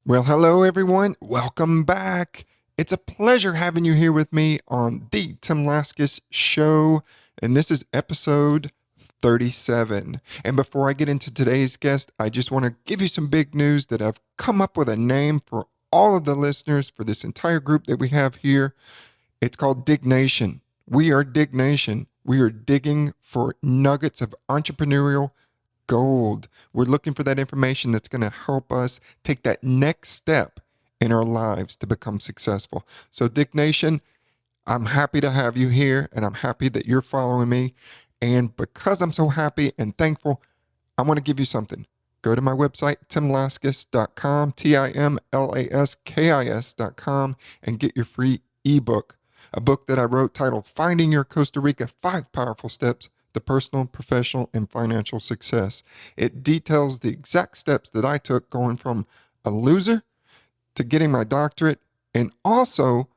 Well, hello, everyone. Welcome back. It's a pleasure having you here with me on the Tim Laskis Show, and this is episode 37. And before I get into today's guest, I just want to give you some big news that I've come up with a name for all of the listeners for this entire group that we have here. It's called Dig Nation. We are Dig Nation. We are digging for nuggets of entrepreneurial gold. We're looking for that information that's going to help us take that next step in our lives to become successful. So, Dick Nation, I'm happy to have you here, and I'm happy that you're following me. And because I'm so happy and thankful, I want to give you something. Go to my website, timlaskis.com, TIMLASKIS.com, and get your free ebook, a book that I wrote titled Finding Your Costa Rica 5 Powerful Steps to Personal, Professional, and Financial Success. It details the exact steps that I took going from a loser to getting my doctorate, and also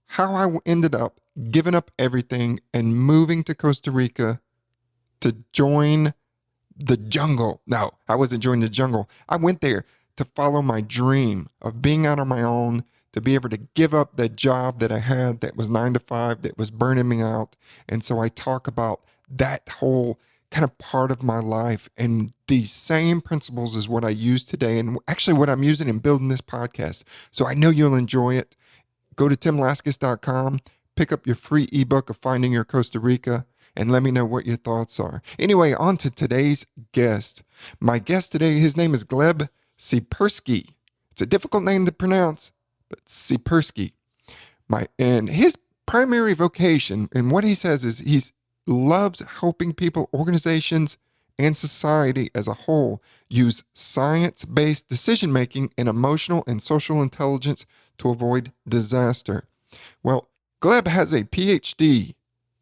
how I ended up giving up everything and moving to Costa Rica to join the jungle. No, I wasn't joining the jungle. I went there to follow my dream of being out on my own, to be able to give up that job that I had that was 9 to 5, that was burning me out. And so I talk about that whole kind of part of my life, and these same principles is what I use today, and actually what I'm using in building this podcast. So I know you'll enjoy it. Go to timlaskis.com, pick up your free ebook of Finding Your Costa Rica, and let me know what your thoughts are. Anyway, on to today's guest. My guest today, his name is Gleb Tsipursky. It's a difficult name to pronounce, but Tsipursky. And his primary vocation, and what he says is he's loves helping people, organizations, and society as a whole use science-based decision-making and emotional and social intelligence to avoid disaster. Well, Gleb has a PhD,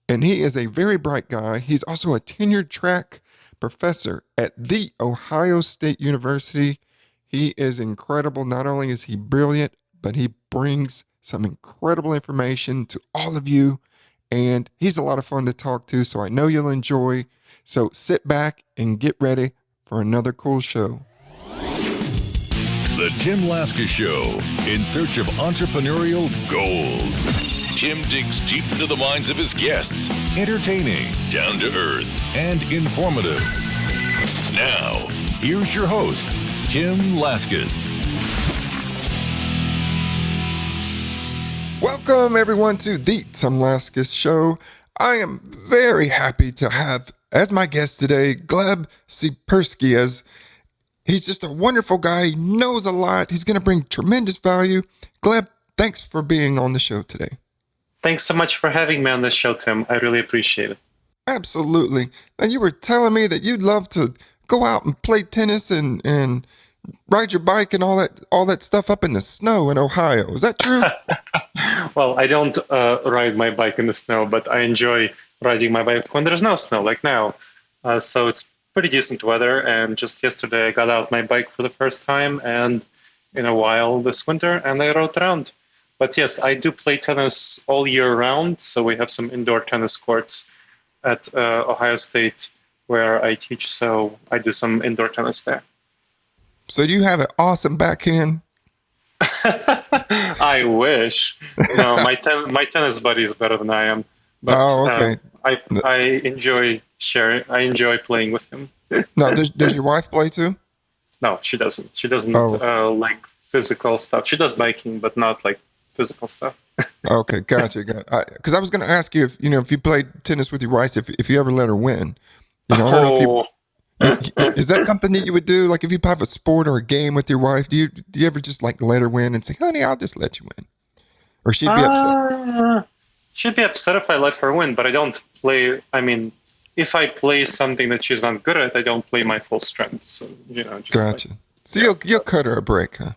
and he is a very bright guy. He's also a tenured track professor at The Ohio State University. He is incredible. Not only is he brilliant, but he brings some incredible information to all of you. And he's a lot of fun to talk to, so I know you'll enjoy. So sit back and get ready for another cool show. The Tim Laskis Show, in search of entrepreneurial gold. Tim digs deep into the minds of his guests, entertaining, down to earth, and informative. Now, here's your host, Tim Laskis. Welcome, everyone, to the Tim Laskis Show. I am very happy to have as my guest today, Gleb Tsipursky, as he's just a wonderful guy. He knows a lot. He's going to bring tremendous value. Gleb, thanks for being on the show today. Thanks so much for having me on this show, Tim. I really appreciate it. Absolutely. And you were telling me that you'd love to go out and play tennis and ride your bike and all that stuff up in the snow in Ohio. Is that true? Well, I don't ride my bike in the snow, but I enjoy riding my bike when there's no snow, like now. So it's pretty decent weather. And just yesterday, I got out my bike for the first time and in a while this winter, and I rode around. But yes, I do play tennis all year round. So we have some indoor tennis courts at Ohio State where I teach. So I do some indoor tennis there. So you have an awesome backhand? I wish. No, my tennis buddy is better than I am. But, okay. I enjoy sharing. I enjoy playing with him. Now, does your wife play too? No, she doesn't. She doesn't like physical stuff. She does biking, but not like physical stuff. Okay, gotcha. Because I was going to ask you if you played tennis with your wife, if you ever let her win. I don't know if you. Is that something that you would do? Like if you have a sport or a game with your wife, do you ever just like let her win and say, honey, I'll just let you win? Or she'd be upset? She'd be upset if I let her win, but I don't play. I mean, if I play something that she's not good at, I don't play my full strength. So, just gotcha. So you'll cut her a break, huh?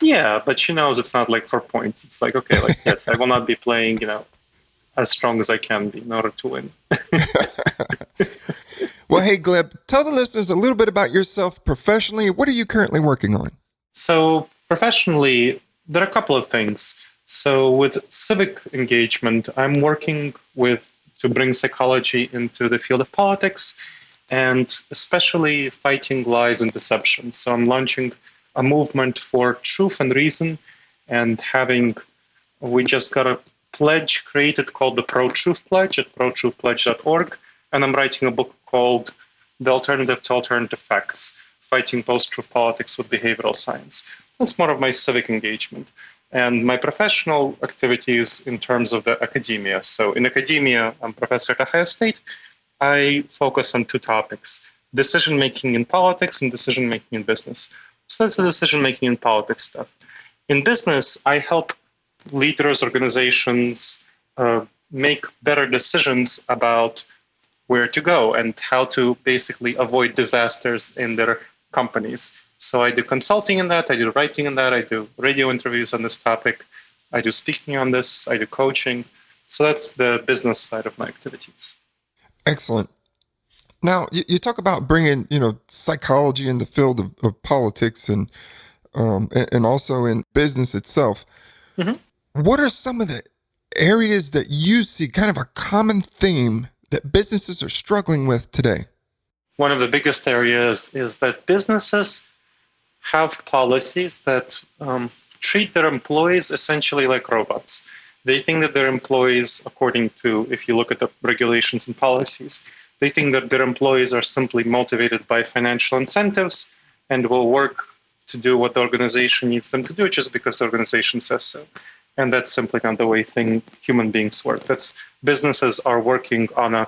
Yeah, but she knows it's not like for points. It's like, okay, like, yes, I will not be playing, as strong as I can be in order to win. Well, hey, Gleb, tell the listeners a little bit about yourself professionally. What are you currently working on? So professionally, there are a couple of things. So with civic engagement, I'm working to bring psychology into the field of politics and especially fighting lies and deception. So I'm launching a movement for truth and reason, and we just got a pledge created called the Pro-Truth Pledge at protruthpledge.org, and I'm writing a book called The Alternative to Alternative Facts, Fighting Post-Truth Politics with Behavioral Science. That's more of my civic engagement. And my professional activities in terms of the academia. So in academia, I'm professor at Ohio State. I focus on two topics: decision-making in politics and decision-making in business. So that's the decision-making in politics stuff. In business, I help leaders, organizations make better decisions about where to go and how to basically avoid disasters in their companies. So I do consulting in that, I do writing in that, I do radio interviews on this topic, I do speaking on this, I do coaching. So that's the business side of my activities. Excellent. Now, you talk about bringing, psychology in the field of politics and also in business itself. Mm-hmm. What are some of the areas that you see kind of a common theme that businesses are struggling with today? One of the biggest areas is that businesses have policies that treat their employees essentially like robots. They think that their employees, according to, if you look at the regulations and policies, they think that their employees are simply motivated by financial incentives and will work to do what the organization needs them to do just because the organization says so. And that's simply not the way human beings work. Businesses are working on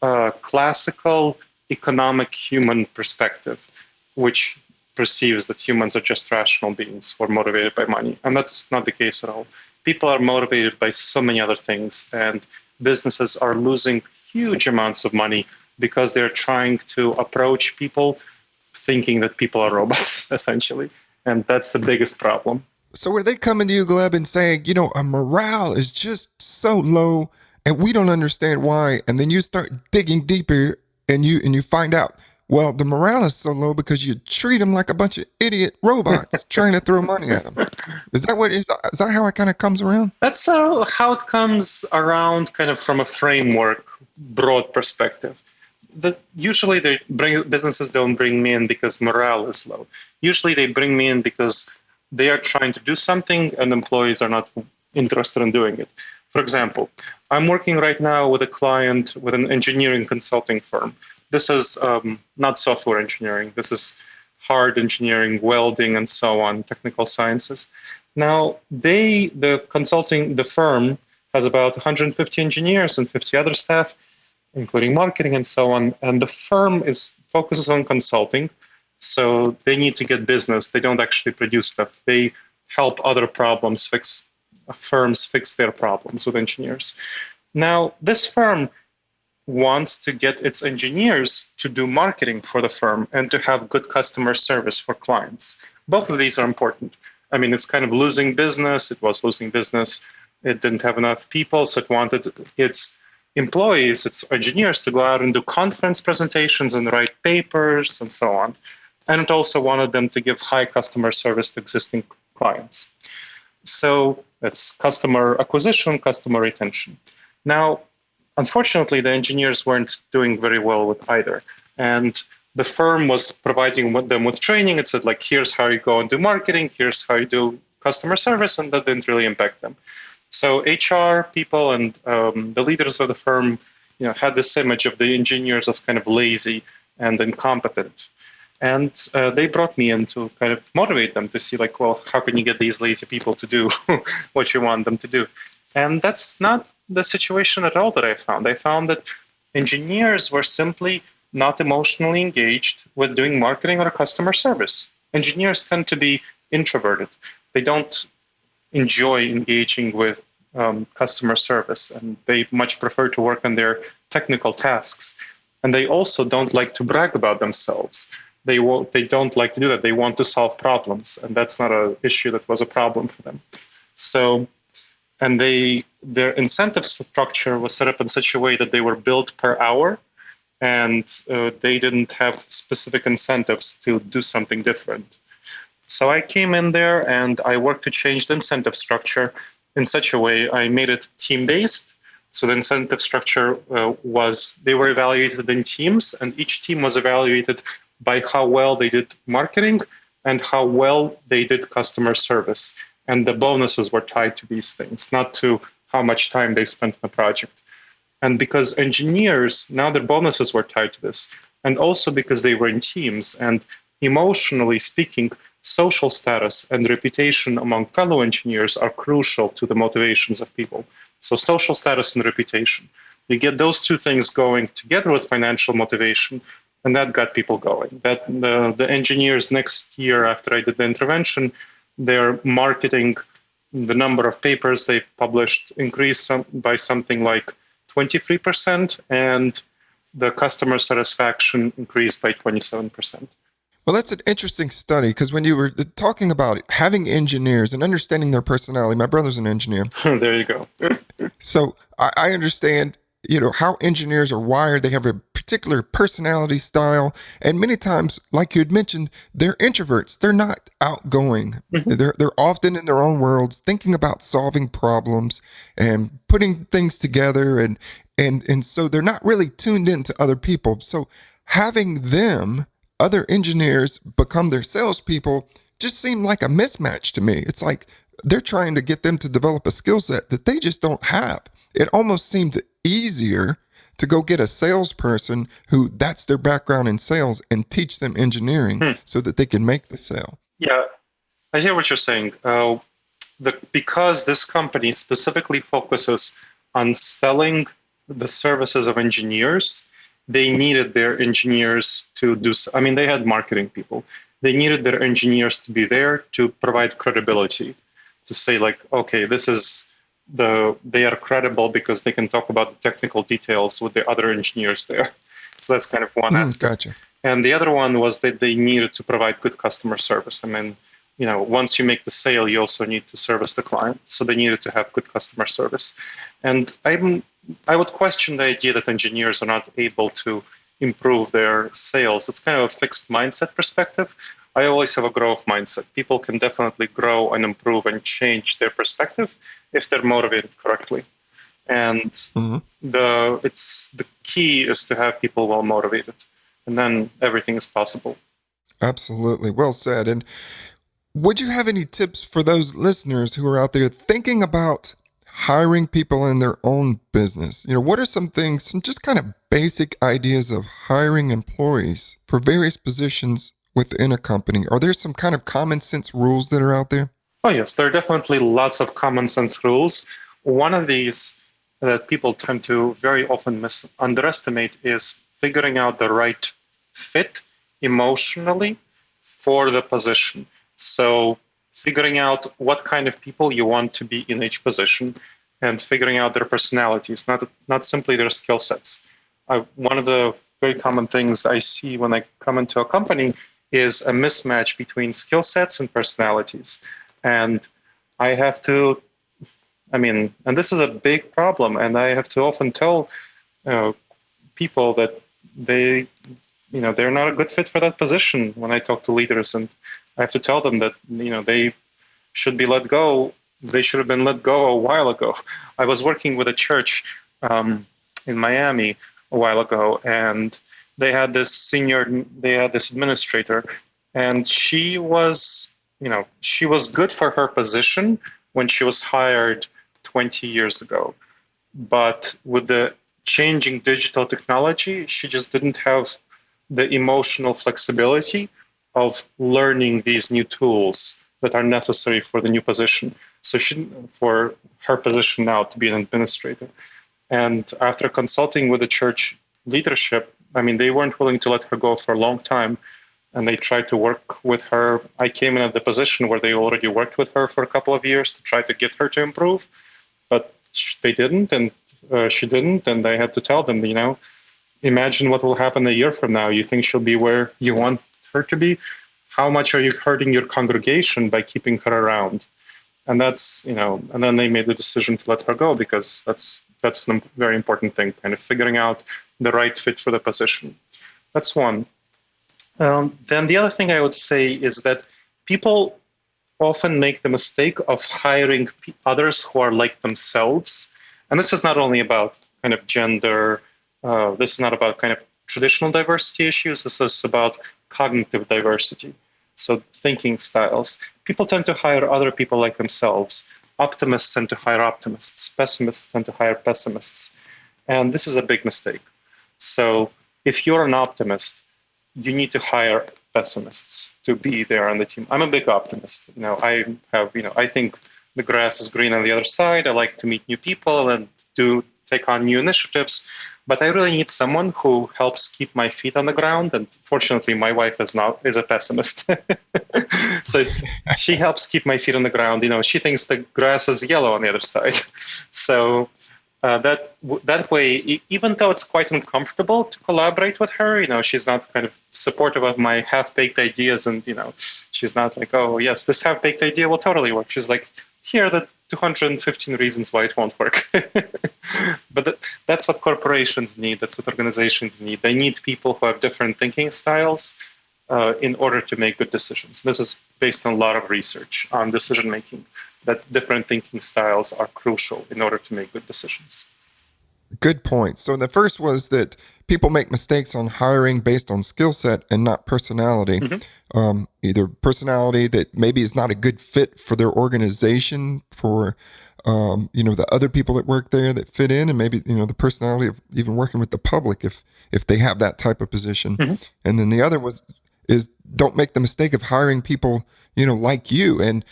a classical economic human perspective, which perceives that humans are just rational beings who are motivated by money. And that's not the case at all. People are motivated by so many other things, and businesses are losing huge amounts of money because they're trying to approach people thinking that people are robots, essentially. And that's the biggest problem. So are they coming to you, Gleb, and saying, our morale is just so low and we don't understand why? And then you start digging deeper and you find out, well, the morale is so low because you treat them like a bunch of idiot robots trying to throw money at them. Is that how it kind of comes around? That's how it comes around, kind of from a framework, broad perspective. Usually businesses don't bring me in because morale is low. Usually they bring me in because they are trying to do something and employees are not interested in doing it. For example, I'm working right now with a client with an engineering consulting firm. This is not software engineering. This is hard engineering, welding, and so on, technical sciences. Now, the firm has about 150 engineers and 50 other staff, including marketing and so on. And the firm focuses on consulting. So they need to get business. They don't actually produce stuff. They help other firms fix their problems with engineers. Now, this firm wants to get its engineers to do marketing for the firm and to have good customer service for clients. Both of these are important. I mean, it's kind of losing business. It was losing business. It didn't have enough people, so it wanted its employees, its engineers, to go out and do conference presentations and write papers and so on. And it also wanted them to give high customer service to existing clients. So it's customer acquisition, customer retention. Now, unfortunately, the engineers weren't doing very well with either. And the firm was providing them with training. It said, here's how you go and do marketing, here's how you do customer service, and that didn't really impact them. So HR people and the leaders of the firm had this image of the engineers as kind of lazy and incompetent. And they brought me in to kind of motivate them to see, how can you get these lazy people to do what you want them to do? And that's not the situation at all that I found. I found that engineers were simply not emotionally engaged with doing marketing or customer service. Engineers tend to be introverted. They don't enjoy engaging with customer service, and they much prefer to work on their technical tasks. And they also don't like to brag about themselves. They don't like to do that. They want to solve problems, and that's not an issue that was a problem for them. So, and their incentive structure was set up in such a way that they were billed per hour, and they didn't have specific incentives to do something different. So I came in there and I worked to change the incentive structure in such a way. I made it team-based. So the incentive structure they were evaluated in teams, and each team was evaluated by how well they did marketing and how well they did customer service. And the bonuses were tied to these things, not to how much time they spent on the project. And because engineers, now their bonuses were tied to this, and also because they were in teams, and emotionally speaking, social status and reputation among fellow engineers are crucial to the motivations of people. So social status and reputation. You get those two things going together with financial motivation, and that got people going. That the engineers next year after I did the intervention, their marketing, the number of papers they published increased by something like 23%, and the customer satisfaction increased by 27%. Well, that's an interesting study because when you were talking about having engineers and understanding their personality, my brother's an engineer. There you go. So I understand, how engineers are wired. They have a particular personality style. And many times, like you had mentioned, they're introverts. They're not outgoing. Mm-hmm. They're often in their own worlds, thinking about solving problems and putting things together. And so they're not really tuned into other people. So having them, other engineers, become their salespeople just seemed like a mismatch to me. It's like they're trying to get them to develop a skill set that they just don't have. It almost seemed easier to go get a salesperson who that's their background in sales and teach them engineering so that they can make the sale. Yeah, I hear what you're saying. Because this company specifically focuses on selling the services of engineers, they needed their engineers to do. They had marketing people. They needed their engineers to be there to provide credibility, to say like, okay, they are credible because they can talk about the technical details with the other engineers there. So that's kind of one aspect. Gotcha. And the other one was that they needed to provide good customer service. Once you make the sale, you also need to service the client. So they needed to have good customer service. And I would question the idea that engineers are not able to improve their sales. It's kind of a fixed mindset perspective. I always have a growth mindset. People can definitely grow and improve and change their perspective if they're motivated correctly. And the key is to have people well motivated, and then everything is possible. Absolutely. Well said. And would you have any tips for those listeners who are out there thinking about hiring people in their own business? What are some just kind of basic ideas of hiring employees for various positions within a company? Are there some kind of common sense rules that are out there? Oh, yes, there are definitely lots of common sense rules. One of these that people tend to very often underestimate is figuring out the right fit emotionally for the position. So figuring out what kind of people you want to be in each position and figuring out their personalities, not simply their skill sets. One of the very common things I see when I come into a company is a mismatch between skill sets and personalities. And I have to, and this is a big problem, and I have to often tell people that they're not a good fit for that position when I talk to leaders, and I have to tell them that, they should be let go. They should have been let go a while ago. I was working with a church in Miami a while ago, and they had this administrator, and she was good for her position when she was hired 20 years ago. But with the changing digital technology, she just didn't have the emotional flexibility of learning these new tools that are necessary for the new position. So for her position now to be an administrator. And after consulting with the church leadership, they weren't willing to let her go for a long time. And they tried to work with her. I came in at the position where they already worked with her for a couple of years to try to get her to improve. But they didn't, and she didn't. And I had to tell them, imagine what will happen a year from now. You think she'll be where you want her to be? How much are you hurting your congregation by keeping her around? And that's, and then they made the decision to let her go because that's the very important thing, kind of figuring out the right fit for the position. That's one. Then the other thing I would say is that people often make the mistake of hiring others who are like themselves. And this is not only about kind of gender, this is not about kind of traditional diversity issues, this is about cognitive diversity. So thinking styles. People tend to hire other people like themselves. Optimists tend to hire optimists. Pessimists tend to hire pessimists. And this is a big mistake. So if you're an optimist, you need to hire pessimists to be there on the team. I'm a big optimist. I think the grass is green on the other side. I like to meet new people and take on new initiatives. But I really need someone who helps keep my feet on the ground. And fortunately, my wife is a pessimist. So she helps keep my feet on the ground. She thinks the grass is yellow on the other side. So that way, even though it's quite uncomfortable to collaborate with her, she's not kind of supportive of my half-baked ideas, and she's not like, oh yes, this half-baked idea will totally work. She's like, here are the 215 reasons why it won't work. But that's what corporations need. That's what organizations need. They need people who have different thinking styles in order to make good decisions. This is based on a lot of research on decision making, that different thinking styles are crucial in order to make good decisions. Good point. So the first was that people make mistakes on hiring based on skill set and not personality. Mm-hmm. Either personality that maybe is not a good fit for their organization, for the other people that work there that fit in, and maybe the personality of even working with the public if they have that type of position. Mm-hmm. And then the other is don't make the mistake of hiring people like you, and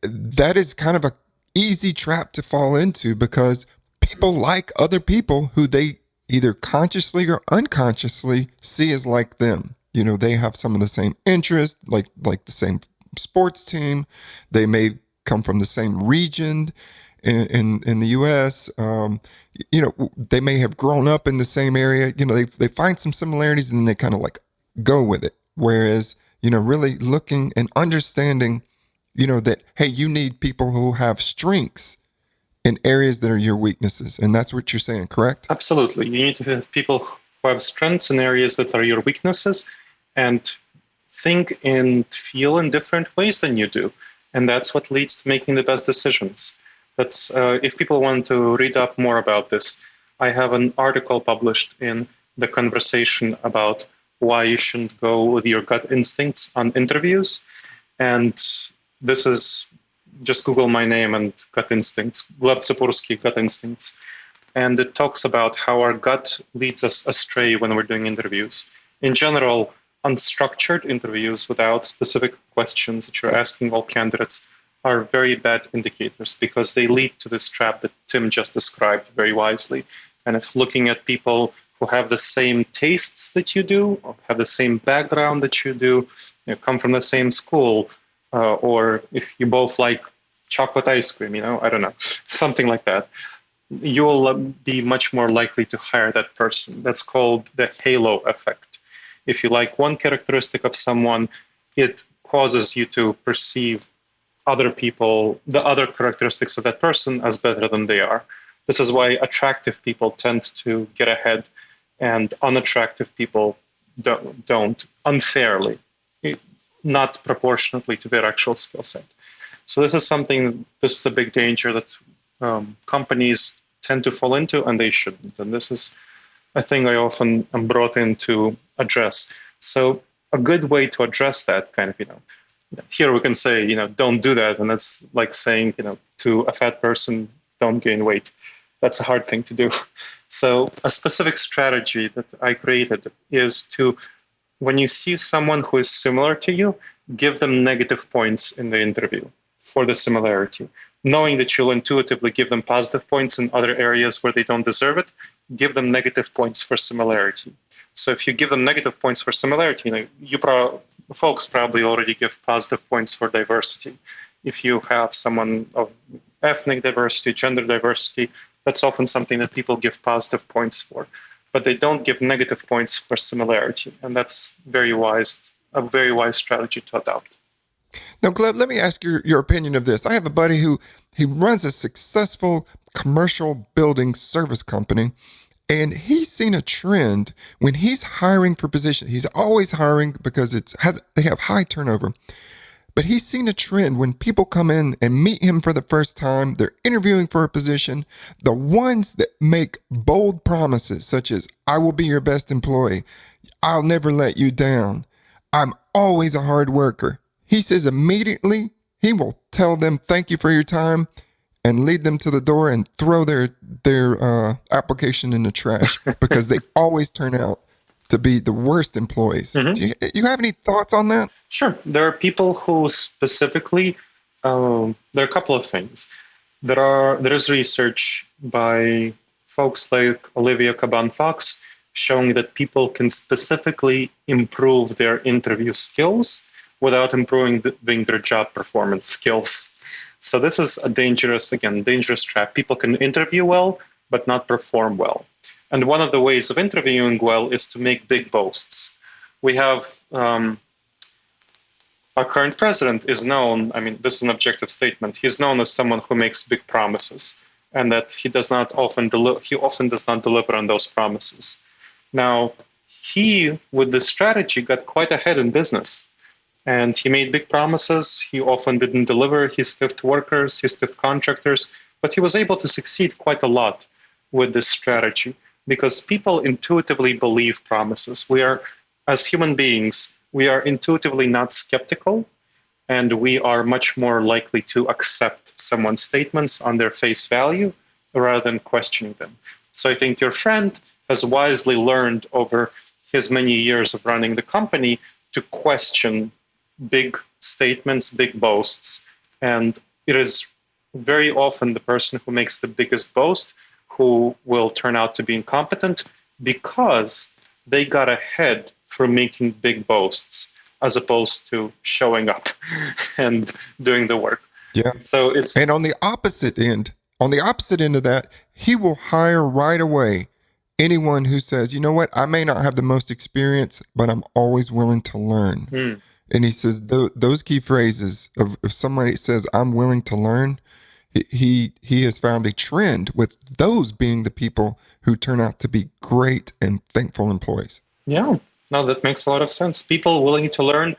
that is kind of a easy trap to fall into, because people like other people who they either consciously or unconsciously see as like them. They have some of the same interests, like the same sports team. They may come from the same region in the U.S. They may have grown up in the same area. They find some similarities and then they kind of like go with it. Whereas, really looking and understanding, that, hey, you need people who have strengths in areas that are your weaknesses. And that's what you're saying, correct? Absolutely. You need to have people who have strengths in areas that are your weaknesses and think and feel in different ways than you do. And that's what leads to making the best decisions. That's if people want to read up more about this, I have an article published in The Conversation about why you shouldn't go with your gut instincts on interviews. And this is, just Google my name and gut instincts, Gleb Tsipursky, gut instincts. And it talks about how our gut leads us astray when we're doing interviews. In general, unstructured interviews without specific questions that you're asking all candidates are very bad indicators, because they lead to this trap that Tim just described very wisely. And if looking at people who have the same tastes that you do, or have the same background that you do, come from the same school, or if you both like chocolate ice cream, I don't know, something like that, you'll be much more likely to hire that person. That's called the halo effect. If you like one characteristic of someone, it causes you to perceive other people, the other characteristics of that person, as better than they are. This is why attractive people tend to get ahead and unattractive people don't unfairly, not proportionately to their actual skill set. So this is a big danger that companies tend to fall into, and they shouldn't. And this is a thing I often am brought in to address. So a good way to address that kind of, here we can say, don't do that. And that's like saying, to a fat person, don't gain weight. That's a hard thing to do. So a specific strategy that I created is to, when you see someone who is similar to you, give them negative points in the interview for the similarity. Knowing that you'll intuitively give them positive points in other areas where they don't deserve it, give them negative points for similarity. So if you give them negative points for similarity, folks probably already give positive points for diversity. If you have someone of ethnic diversity, gender diversity, that's often something that people give positive points for. But they don't give negative points for similarity. And that's a very wise strategy to adopt. Now, Gleb, let me ask your opinion of this. I have a buddy who runs a successful commercial building service company, and he's seen a trend when he's hiring for positions. He's always hiring because they have high turnover. But he's seen a trend when people come in and meet him for the first time, they're interviewing for a position, the ones that make bold promises such as, I will be your best employee, I'll never let you down, I'm always a hard worker. He says immediately he will tell them thank you for your time and lead them to the door and throw their application in the trash because they always turn out to be the worst employees. Mhm. Do you have any thoughts on that? Sure. There are people who specifically, there are a couple of things. There is research by folks like Olivia Caban-Fox showing that people can specifically improve their interview skills without improving their job performance skills. So this is a dangerous trap. People can interview well, but not perform well. And one of the ways of interviewing well is to make big boasts. We have our current president is known, this is an objective statement, he's known as someone who makes big promises, and that he often does not deliver on those promises. Now, he, with this strategy, got quite ahead in business. And he made big promises. He often didn't deliver. He stiffed workers, he stiffed contractors, but he was able to succeed quite a lot with this strategy because people intuitively believe promises. We are, as human beings, we are intuitively not skeptical, and we are much more likely to accept someone's statements on their face value rather than questioning them. So I think your friend has wisely learned over his many years of running the company to question big statements, big boasts. And it is very often the person who makes the biggest boast who will turn out to be incompetent because they got ahead through making big boasts as opposed to showing up and doing the work. Yeah. So it's and on the opposite end of that, he will hire right away anyone who says, you know what, I may not have the most experience, but I'm always willing to learn. And he says those key phrases of if somebody says, I'm willing to learn, he has found a trend with those being the people who turn out to be great and thankful employees. Yeah, no, that makes a lot of sense. People willing to learn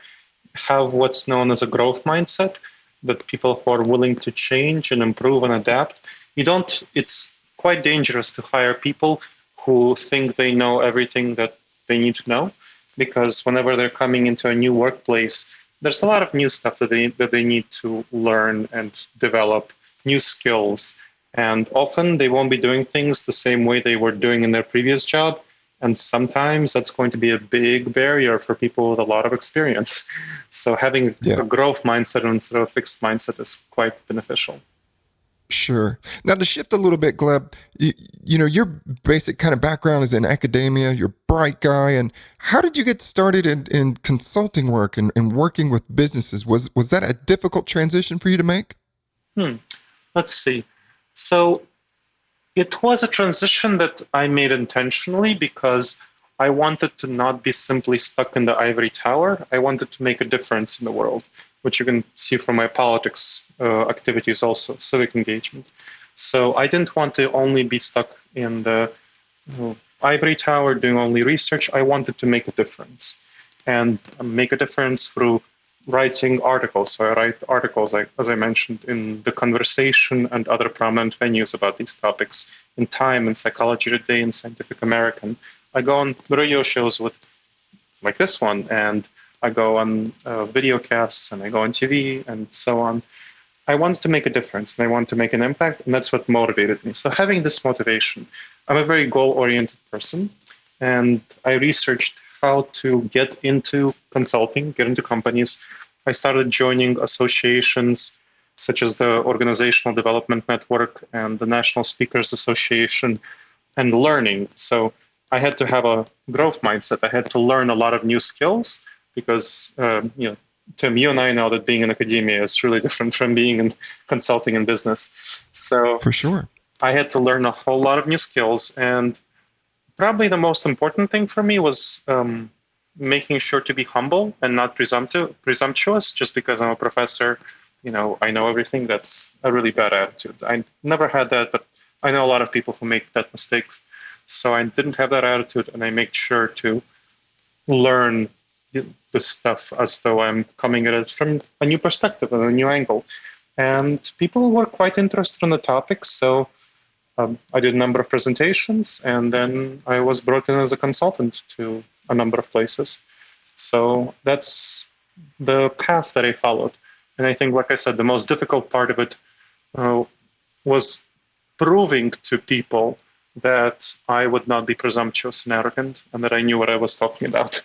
have what's known as a growth mindset, that people who are willing to change and improve and adapt. It's quite dangerous to hire people who think they know everything that they need to know, because whenever they're coming into a new workplace, there's a lot of new stuff that they need to learn and develop, new skills. And often they won't be doing things the same way they were doing in their previous job. And sometimes that's going to be a big barrier for people with a lot of experience. So having a growth mindset instead of a fixed mindset is quite beneficial. Sure. Now, to shift a little bit, Gleb, you know, your basic kind of background is in academia. You're a bright guy. And how did you get started in consulting work and working with businesses? Was that a difficult transition for you to make? Let's see. So it was a transition that I made intentionally because I wanted to not be simply stuck in the ivory tower. I wanted to make a difference in the world, which you can see from my politics activities also, civic engagement. So I didn't want to only be stuck in the ivory tower doing only research. I wanted to make a difference, and make a difference through writing articles. So I write articles, as I mentioned, in The Conversation and other prominent venues about these topics, in Time, in Psychology Today, in Scientific American. I go on radio shows like this one, and I go on video casts, and I go on TV, and so on. I wanted to make a difference, and I wanted to make an impact, and that's what motivated me. So having this motivation, I'm a very goal-oriented person, and I researched how to get into consulting, get into companies. I started joining associations such as the Organizational Development Network and the National Speakers Association, and learning. So I had to have a growth mindset. I had to learn a lot of new skills because, Tim, you and I know that being in academia is really different from being in consulting and business. So for sure, I had to learn a whole lot of new skills, and probably the most important thing for me was making sure to be humble and not presumptuous. Just because I'm a professor, I know everything. That's a really bad attitude. I never had that, but I know a lot of people who make that mistake. So I didn't have that attitude, and I made sure to learn the stuff as though I'm coming at it from a new perspective and a new angle. And people were quite interested in the topic, so I did a number of presentations, and then I was brought in as a consultant to a number of places. So that's the path that I followed. And I think, like I said, the most difficult part of it was proving to people that I would not be presumptuous and arrogant and that I knew what I was talking about.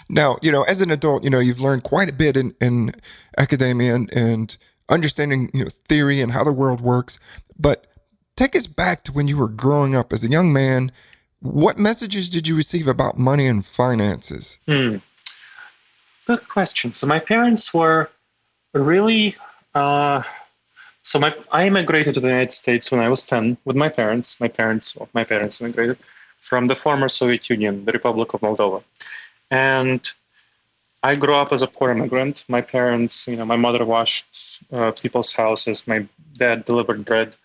Now, as an adult, you've learned quite a bit in academia and understanding, theory and how the world works. But take us back to when you were growing up as a young man. What messages did you receive about money and finances? Good question. So my parents were really. I immigrated to the United States when I was 10 with my parents. My parents immigrated from the former Soviet Union, the Republic of Moldova. And I grew up as a poor immigrant. My parents, my mother washed people's houses. My dad delivered bread.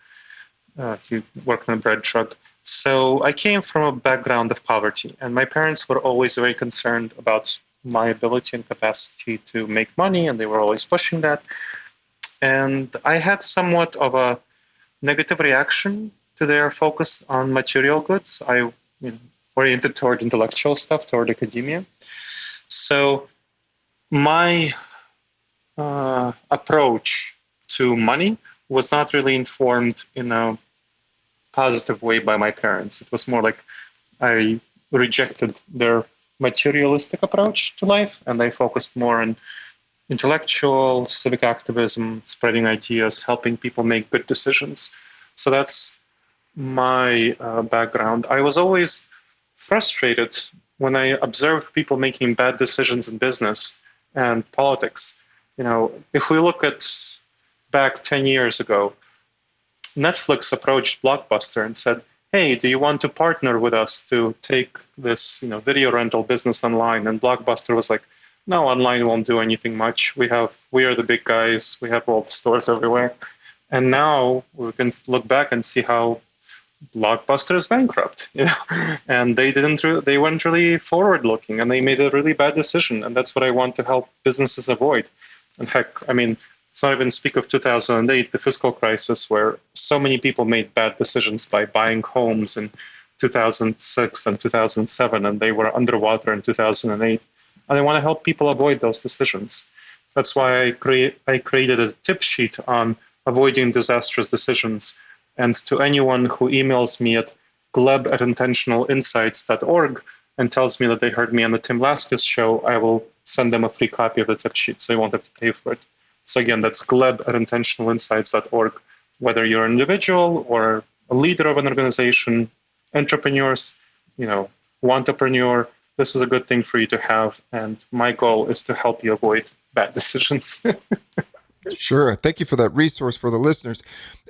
He worked in a bread truck. So I came from a background of poverty, and my parents were always very concerned about my ability and capacity to make money, and they were always pushing that. And I had somewhat of a negative reaction to their focus on material goods. I oriented toward intellectual stuff, toward academia. So my approach to money was not really informed in a positive way by my parents. It was more like I rejected their materialistic approach to life, and I focused more on intellectual, civic activism, spreading ideas, helping people make good decisions. So that's my background. I was always frustrated when I observed people making bad decisions in business and politics. If we look at back 10 years ago, Netflix approached Blockbuster and said, "Hey, do you want to partner with us to take this, video rental business online?" And Blockbuster was like, "No, online won't do anything much. We are the big guys. We have all the stores everywhere." And now we can look back and see how Blockbuster is bankrupt, and they weren't really forward looking, and they made a really bad decision. And that's what I want to help businesses avoid. In fact, let's not even speak of 2008, the fiscal crisis, where so many people made bad decisions by buying homes in 2006 and 2007, and they were underwater in 2008. And I want to help people avoid those decisions. That's why I created a tip sheet on avoiding disastrous decisions. And to anyone who emails me at gleb@intentionalinsights.org and tells me that they heard me on the Tim Laskus show, I will send them a free copy of the tip sheet, so you won't have to pay for it. So again, that's gleb@intentionalinsights.org. Whether you're an individual or a leader of an organization, entrepreneurs, entrepreneur, this is a good thing for you to have. And my goal is to help you avoid bad decisions. Sure. Thank you for that resource for the listeners.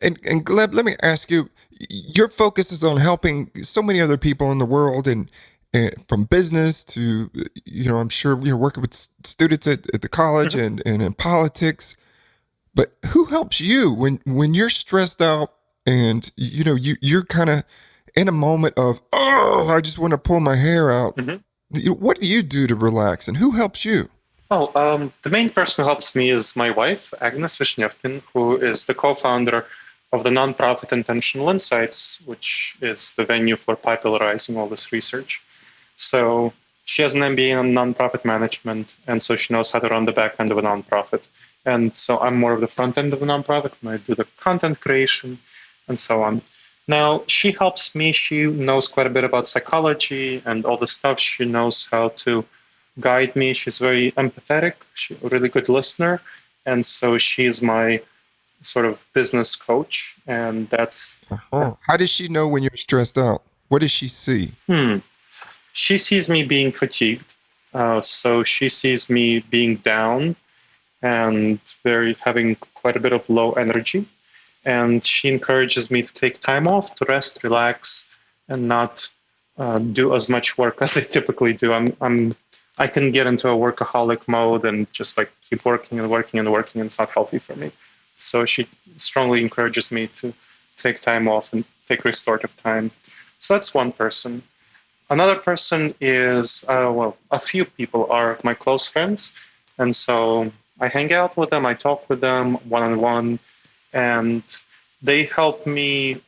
And Gleb, let me ask you, your focus is on helping so many other people in the world, and from business to, I'm sure you're working with students at the college and in politics. But who helps you when you're stressed out and, you're kind of in a moment of, I just want to pull my hair out. What do you do to relax, and who helps you? The main person who helps me is my wife, Agnes Vishnevkin, who is the co-founder of the nonprofit Intentional Insights, which is the venue for popularizing all this research. So she has an MBA in nonprofit management, and so she knows how to run the back end of a nonprofit. And so I'm more of the front end of the nonprofit, and I do the content creation and so on. Now, she helps me. She knows quite a bit about psychology and all the stuff. She knows how to guide me. She's very empathetic. She's a really good listener. And so she's my sort of business coach. And that's... How does she know when you're stressed out? What does she see? She sees me being fatigued. So she sees me being down and having quite a bit of low energy. And she encourages me to take time off, to rest, relax, and not do as much work as I typically do. I can get into a workaholic mode and just keep working and working and working, and it's not healthy for me. So she strongly encourages me to take time off and take restorative time. So that's one person. Another person is, a few people are my close friends. And so I hang out with them, I talk with them one-on-one, and they help me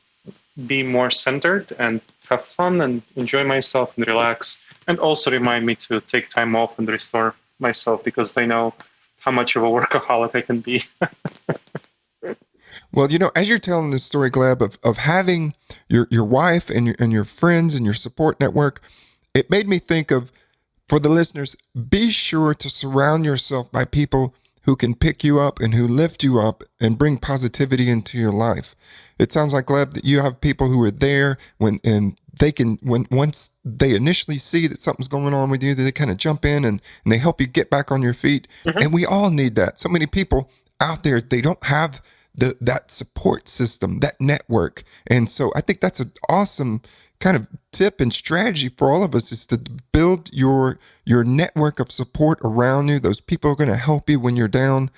be more centered and have fun and enjoy myself and relax, and also remind me to take time off and restore myself because they know how much of a workaholic I can be. Well, as you're telling this story, Gleb, of having your wife and your friends and your support network, it made me think of, for the listeners, be sure to surround yourself by people who can pick you up and who lift you up and bring positivity into your life. It sounds like, Gleb, that you have people who are there when once they initially see that something's going on with you, that they kind of jump in and they help you get back on your feet. Mm-hmm. And we all need that. So many people out there, they don't have that support system, that network. And so I think that's an awesome kind of tip and strategy for all of us, is to build your network of support around you. Those people are going to help you when you're down.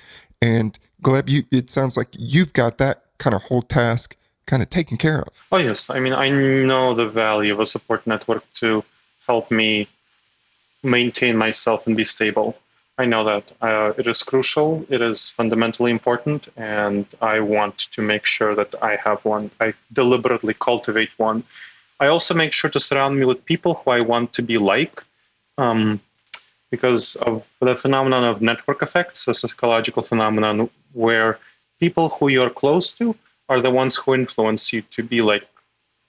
And Gleb, it sounds like you've got that kind of whole task kind of taken care of. Oh, yes. I mean, I know the value of a support network to help me maintain myself and be stable. I know that it is crucial, it is fundamentally important, and I want to make sure that I have one. I deliberately cultivate one. I also make sure to surround me with people who I want to be like, because of the phenomenon of network effects, a psychological phenomenon where people who you're close to are the ones who influence you to be like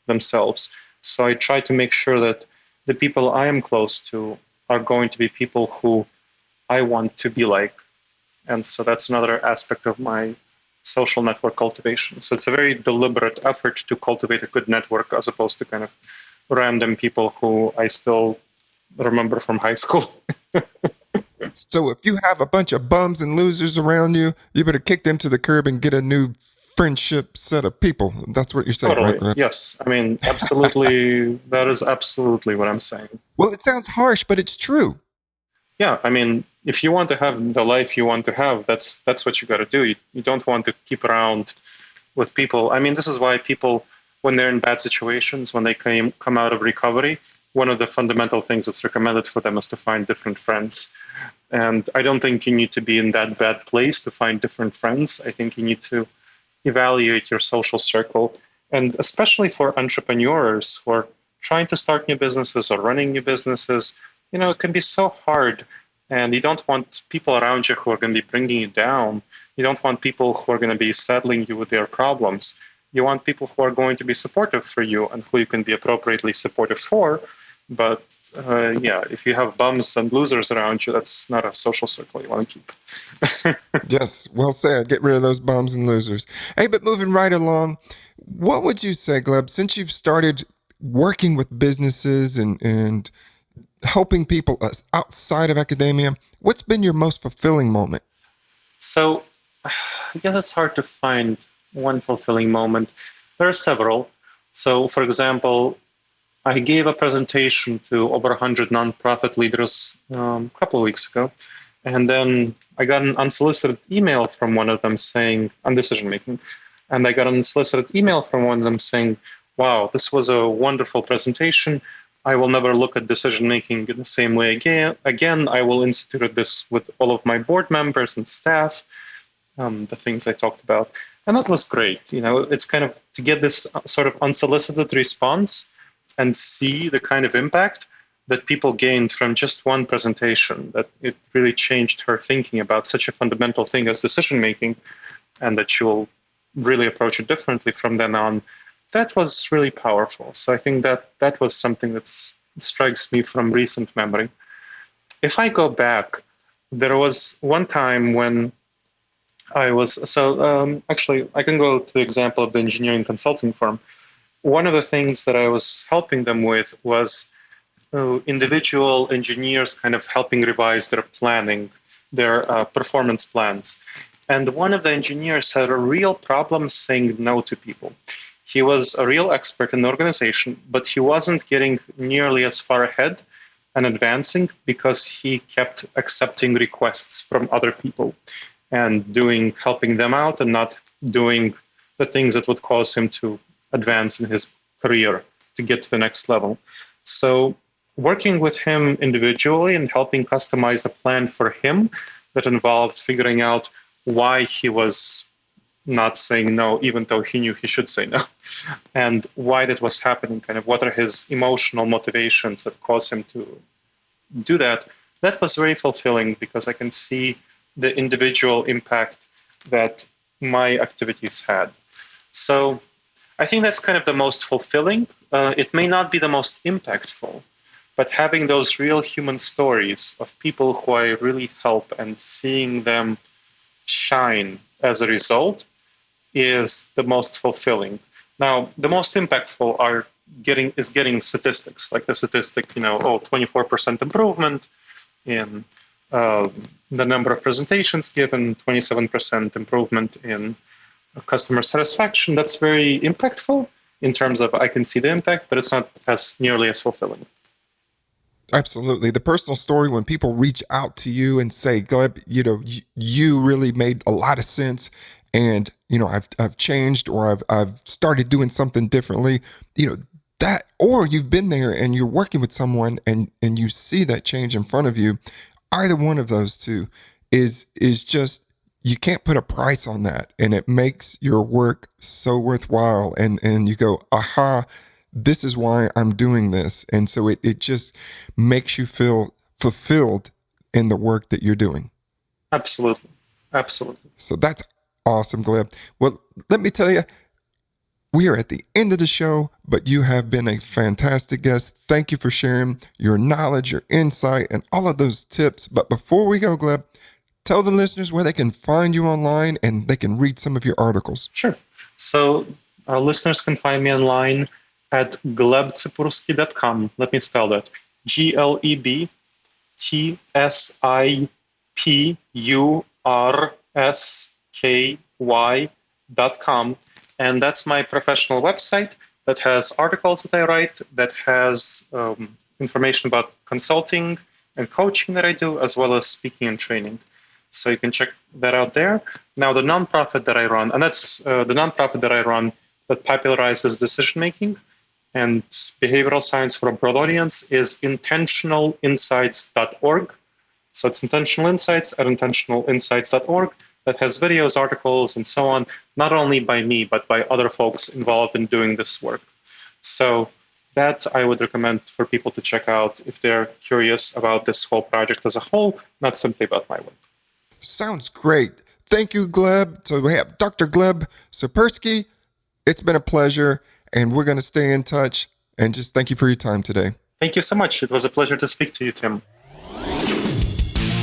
themselves. So I try to make sure that the people I am close to are going to be people who I want to be like. And so that's another aspect of my social network cultivation. So it's a very deliberate effort to cultivate a good network as opposed to kind of random people who I still remember from high school. So if you have a bunch of bums and losers around you, you better kick them to the curb and get a new friendship set of people. That's what you're saying, Totally. right? Yes. I mean, absolutely. That is absolutely what I'm saying. Well, it sounds harsh, but it's true. Yeah. I mean, if you want to have the life you want to have, that's what you got to do. You don't want to keep around with people. I mean, this is why people, when they're in bad situations, when they come out of recovery, one of the fundamental things that's recommended for them is to find different friends. And I don't think you need to be in that bad place to find different friends. I think you need to evaluate your social circle. And especially for entrepreneurs who are trying to start new businesses or running new businesses, it can be so hard. And you don't want people around you who are going to be bringing you down. You don't want people who are going to be saddling you with their problems. You want people who are going to be supportive for you and who you can be appropriately supportive for. But if you have bums and losers around you, that's not a social circle you want to keep. Yes, well said. Get rid of those bums and losers. Hey, but moving right along, what would you say, Gleb, since you've started working with businesses and helping people outside of academia, what's been your most fulfilling moment? So I guess it's hard to find one fulfilling moment. There are several. So, for example, I gave a presentation to over 100 nonprofit leaders a couple of weeks ago. And then I got an unsolicited email from one of them saying, on decision making, and I got an unsolicited email from one of them saying, wow, this was a wonderful presentation. I will never look at decision making in the same way again. I will institute this with all of my board members and staff, the things I talked about. And that was great. It's kind of to get this sort of unsolicited response and see the kind of impact that people gained from just one presentation, that it really changed her thinking about such a fundamental thing as decision making, and that she will really approach it differently from then on. That was really powerful. So I think that was something that strikes me from recent memory. If I go back, there was one time when actually, I can go to the example of the engineering consulting firm. One of the things that I was helping them with was individual engineers kind of helping revise their planning, their performance plans. And one of the engineers had a real problem saying no to people. He was a real expert in the organization, but he wasn't getting nearly as far ahead and advancing because he kept accepting requests from other people and helping them out and not doing the things that would cause him to advance in his career to get to the next level. So working with him individually and helping customize a plan for him that involved figuring out why he was not saying no, even though he knew he should say no, and why that was happening, kind of what are his emotional motivations that caused him to do that. That was very fulfilling because I can see the individual impact that my activities had. So I think that's kind of the most fulfilling. It may not be the most impactful, but having those real human stories of people who I really help and seeing them shine as a result is the most fulfilling. Now, the most impactful are getting statistics, like the statistic, 24% improvement in the number of presentations given, 27% improvement in customer satisfaction. That's very impactful in terms of I can see the impact, but it's not as nearly as fulfilling. Absolutely. The personal story, when people reach out to you and say, Gleb, you really made a lot of sense. And, I've changed, or I've started doing something differently, that, or you've been there and you're working with someone and you see that change in front of you. Either one of those two is just, you can't put a price on that. And it makes your work so worthwhile. And you go, aha, this is why I'm doing this. And so it just makes you feel fulfilled in the work that you're doing. Absolutely. Absolutely. So that's awesome, Gleb. Well, let me tell you, we are at the end of the show, but you have been a fantastic guest. Thank you for sharing your knowledge, your insight, and all of those tips. But before we go, Gleb, tell the listeners where they can find you online and they can read some of your articles. Sure. So our listeners can find me online at glebtsipursky.com. Let me spell that. GLEBTSIPURSKY.com. And that's my professional website that has articles that I write, that has information about consulting and coaching that I do, as well as speaking and training. So you can check that out there. Now, the nonprofit that I run, and that's the nonprofit that I run that popularizes decision-making and behavioral science for a broad audience, is intentionalinsights.org. So it's Intentional Insights at intentionalinsights.org. That has videos, articles, and so on, not only by me, but by other folks involved in doing this work. So that I would recommend for people to check out if they're curious about this whole project as a whole, not simply about my work. Sounds great. Thank you, Gleb. So we have Dr. Gleb Tsipursky. It's been a pleasure, and we're going to stay in touch. And just thank you for your time today. Thank you so much. It was a pleasure to speak to you, Tim.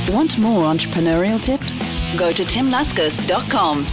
Want more entrepreneurial tips? Go to timlaskus.com.